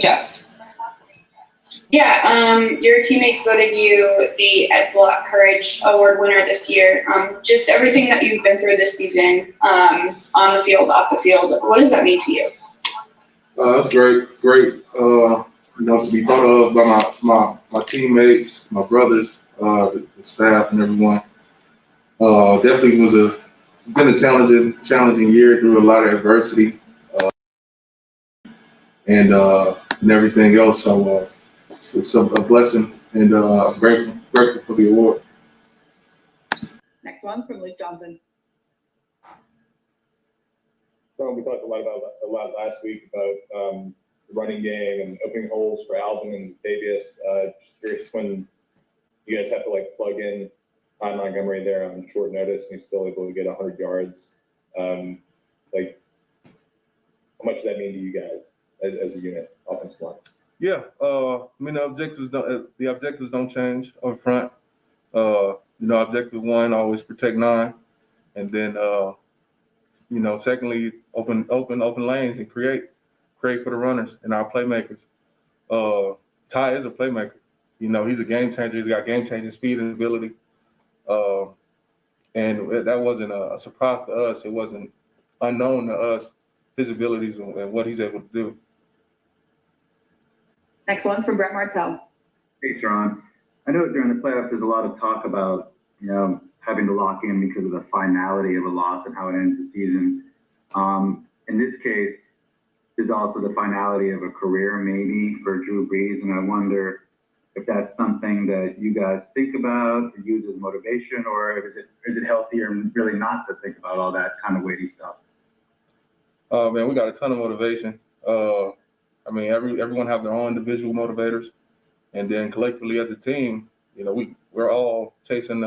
suggest? Yeah, your teammates voted you the Ed Block Courage Award winner this year. Just everything that you've been through this season, on the field, off the field, what does that mean to you? That's great. To be thought of by my teammates, my brothers, the staff, and everyone. Definitely been a challenging year through a lot of adversity, and everything else. So it's a blessing, and I'm grateful for the award. Next one from Luke Johnson. We talked a lot last week about the running game and opening holes for Alvin and Davius. Just curious when you guys have to plug in Ty Montgomery there on short notice and he's still able to get 100 yards. How much does that mean to you guys as a unit, offensive line? Yeah, the objectives don't change up front. Objective one, always protect 9, and then secondly, open lanes and create for the runners and our playmakers. Ty is a playmaker. He's a game changer. He's got game-changing speed and ability. And that wasn't a surprise to us. It wasn't unknown to us, his abilities and what he's able to do. Next one's from Brett Martell. Hey, Terron. I know during the playoffs there's a lot of talk about, having to lock in because of the finality of a loss and how it ends the season. In this case, there's also the finality of a career maybe for Drew Brees, and I wonder if that's something that you guys think about or use as motivation, or is it healthier really not to think about all that kind of weighty stuff? Man, we got a ton of motivation. Everyone have their own individual motivators, and then collectively as a team, we're all chasing.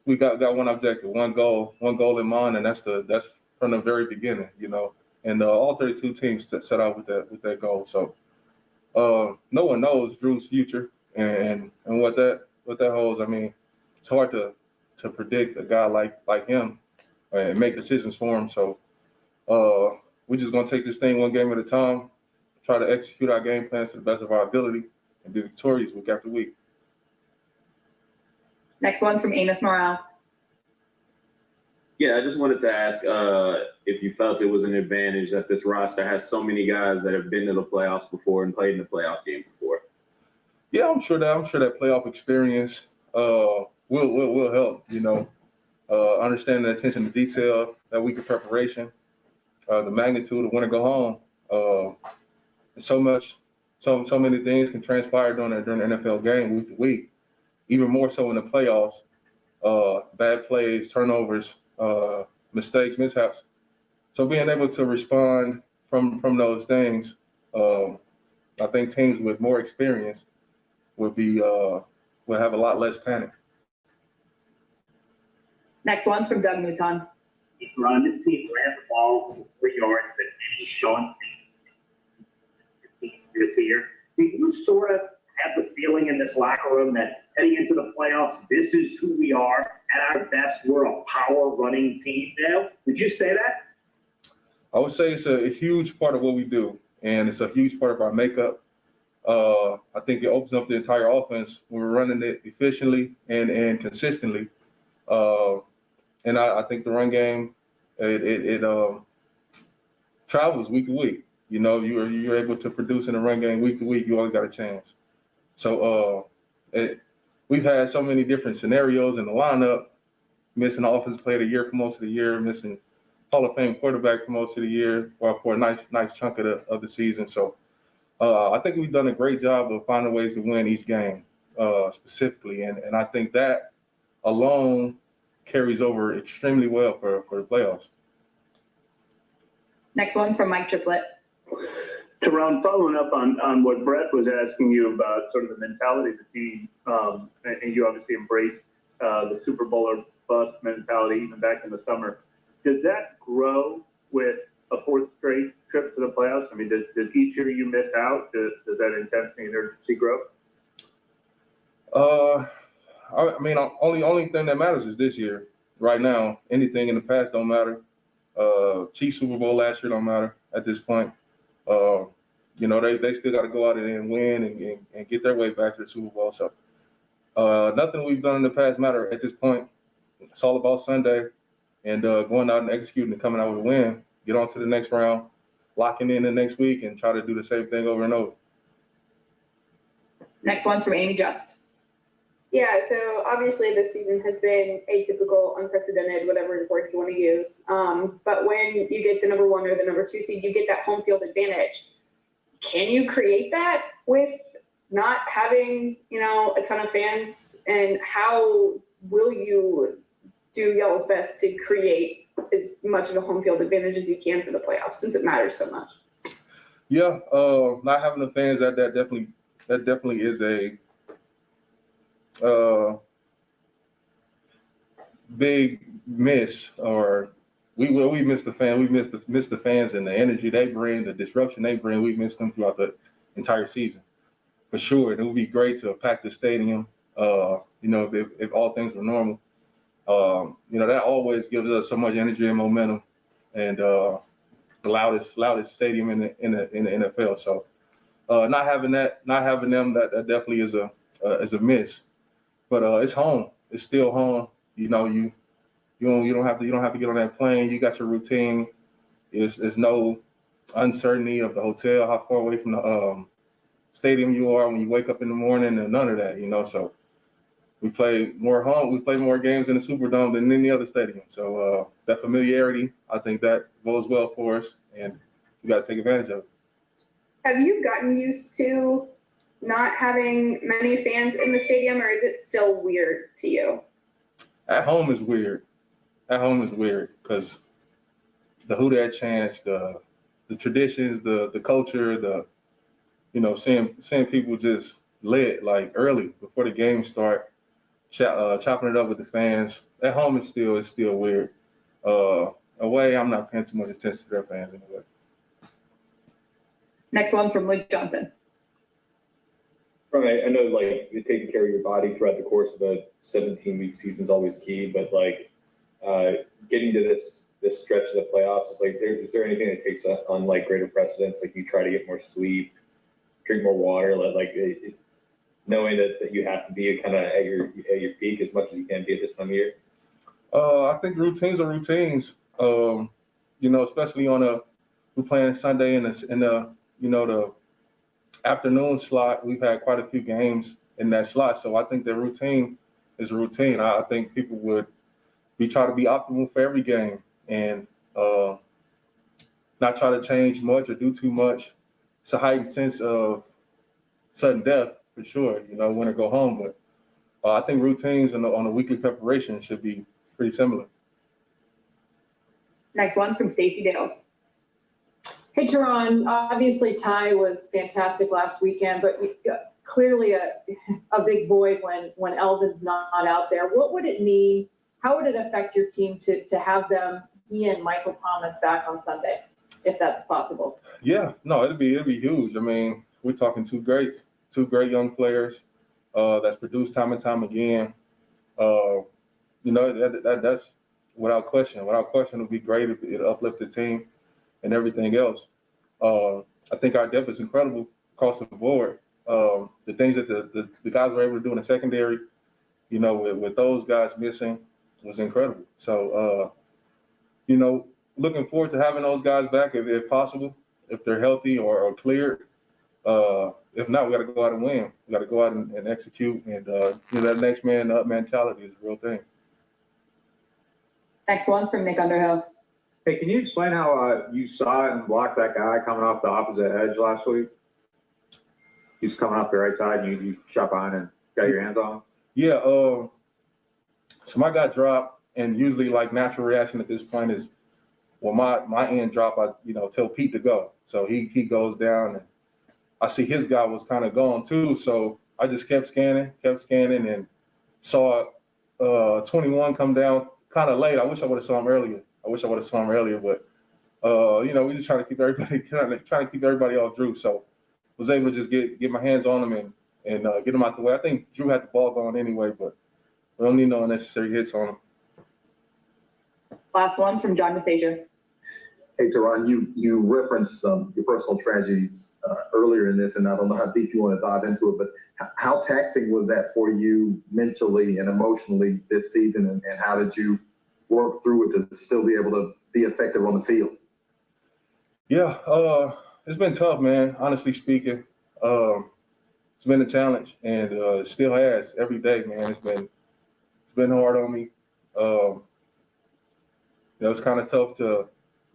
We got one objective, one goal in mind, and that's from the very beginning, And all 32 teams set out with that goal. So no one knows Drew's future and what that holds. It's hard to predict a guy like him and make decisions for him. So we're just gonna take this thing one game at a time, try to execute our game plans to the best of our ability, and be victorious week after week. Next one's from Amos Morale. Yeah, I just wanted to ask if you felt it was an advantage that this roster has so many guys that have been to the playoffs before and played in the playoff game before. Yeah, I'm sure that playoff experience will help. Understanding the attention to detail, that week of preparation, the magnitude of when to go home. So many things can transpire during the NFL game week to week. Even more so in the playoffs. Bad plays, turnovers, mistakes, mishaps. So being able to respond from those things, I think teams with more experience would have a lot less panic. Next one's from Doug Mouton. Ron, this team ran the ball 3 yards than any Sean this year. Do you sort of have the feeling in this locker room that heading into the playoffs, this is who we are? At our best, we're a power running team now. Would you say that? I would say it's a huge part of what we do, and it's a huge part of our makeup. I think it opens up the entire offense when we're running it efficiently and consistently. And I think the run game, it travels week to week. You're able to produce in the run game week to week. You always got a chance. So we've had so many different scenarios in the lineup, missing the offensive player of the year for most of the year, missing Hall of Fame quarterback for most of the year, or for a nice chunk of the season. So I think we've done a great job of finding ways to win each game specifically. And I think that alone carries over extremely well for the playoffs. Next one's from Mike Triplett. Terron, following up on what Brett was asking you about sort of the mentality of the team, and you obviously embraced the Super Bowl or bust mentality even back in the summer. Does that grow with a fourth straight trip to the playoffs? Does each year you miss out, does that intensity and urgency grow? Only thing that matters is this year. Right now, anything in the past don't matter. Chiefs Super Bowl last year don't matter at this point. you know, they still got to go out and win and get their way back to the Super Bowl. So nothing we've done in the past matter at this point. It's all about Sunday and going out and executing and coming out with a win, get on to the next round, locking in the next week, and try to do the same thing over and over. Next one's from Amy Just. Yeah, so obviously this season has been atypical, unprecedented, whatever word you want to use. But when you get the number 1 or the number 2 seed, you get that home field advantage. Can you create that with not having, a ton of fans? And how will you do y'all's best to create as much of a home field advantage as you can for the playoffs, since it matters so much? Yeah, not having the fans, that definitely is a big miss. Or we miss the fan. We miss the fans and the energy they bring, the disruption they bring. We miss them throughout the entire season, for sure. And it would be great to pack the stadium. If all things were normal, that always gives us so much energy and momentum, and the loudest stadium in the NFL. So not having them, that definitely is a miss. But it's home. It's still home. You don't have to get on that plane. You got your routine. There's no uncertainty of the hotel, how far away from the stadium you are when you wake up in the morning, and none of that. So we play more home. We play more games in the Superdome than any other stadium. So that familiarity, I think that bodes well for us, and we got to take advantage of it. Have you gotten used to not having many fans in the stadium, or is it still weird to you? At home is weird. Because the Who Dat chants, the traditions, the culture, seeing people just lit like early before the game start, chopping it up with the fans. At home is still weird. Away, I'm not paying too much attention to their fans anyway. Next one's from Luke Johnson. Right. I know, taking care of your body throughout the course of a 17-week season is always key, but getting to this stretch of the playoffs, is there anything that takes on greater precedence? You try to get more sleep, drink more water, knowing that you have to be kind of at your peak as much as you can be at this time of year? I think routines are routines. Especially we're playing Sunday in the afternoon slot. We've had quite a few games in that slot, so I think the routine is a routine. I think people would try to be optimal for every game and not try to change much or do too much. It's a heightened sense of sudden death for sure, win or go home. But I think routines on a weekly preparation should be pretty similar. Next one's from Stacey Dales. Hey, Terron, obviously Ty was fantastic last weekend, but clearly a big void when Elvin's not out there. What would it mean? How would it affect your team to have he and Michael Thomas back on Sunday, if that's possible? Yeah, no, it'd be huge. I mean, we're talking two great young players that's produced time and time again. That's without question. Without question, it'd be great if it uplift the team and everything else. I think our depth is incredible across the board. The things that the guys were able to do in the secondary, with those guys missing, was incredible. So, looking forward to having those guys back if possible, if they're healthy or cleared. If not, we got to go out and win. We got to go out and execute, and that next man up mentality is a real thing. Next one's from Nick Underhill. Hey, can you explain how you saw it and blocked that guy coming off the opposite edge last week? He was coming off the right side, and you shot behind and got your hands on him? Yeah, so my guy dropped, and usually natural reaction at this point is, well, my end drop, I tell Pete to go. So he goes down, and I see his guy was kind of gone too. So I just kept scanning, and saw 21 come down kind of late. I wish I would have saw him earlier. But we just trying to keep everybody off Drew. So was able to just get my hands on him and get him out the way. I think Drew had the ball going anyway, but we don't need no unnecessary hits on him. Last one's from John Masasia. Hey, Terron, you referenced your personal tragedies earlier in this, and I don't know how deep you want to dive into it, but how taxing was that for you mentally and emotionally this season, and how did you work through it to still be able to be effective on the field? Yeah, it's been tough, man. Honestly speaking, it's been a challenge, and it still has every day, man. It's been hard on me. It's kind of tough to,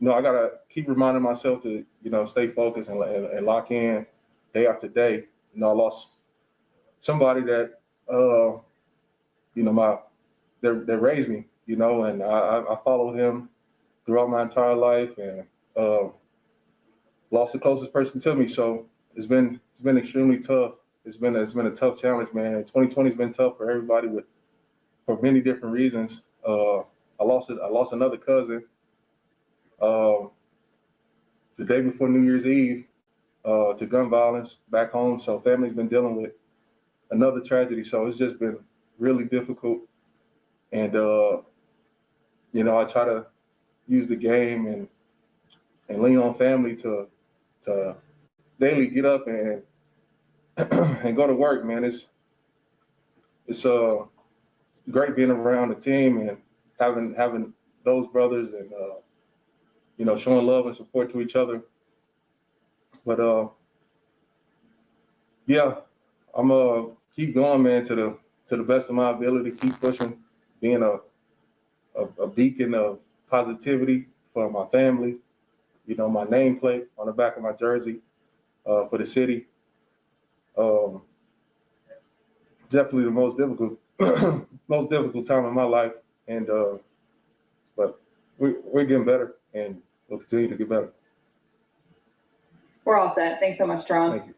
I gotta keep reminding myself to, stay focused and lock in day after day. I lost somebody that, that raised me, and I followed him throughout my entire life, and lost the closest person to me. So it's been extremely tough. It's been a tough challenge, man. 2020 has been tough for everybody for many different reasons. I lost another cousin the day before New Year's Eve to gun violence back home. So family's been dealing with another tragedy. So it's just been really difficult. And I try to use the game and lean on family to daily get up and and go to work, man. It's great being around the team and having those brothers and showing love and support to each other. But yeah, I'm keep going, man, to the best of my ability, keep pushing, being a beacon of positivity for my family. My nameplate on the back of my jersey for the city. Definitely the most difficult time in my life, and but we're getting better, and we'll continue to get better. We're all set. Thanks so much, Terron. Thank you.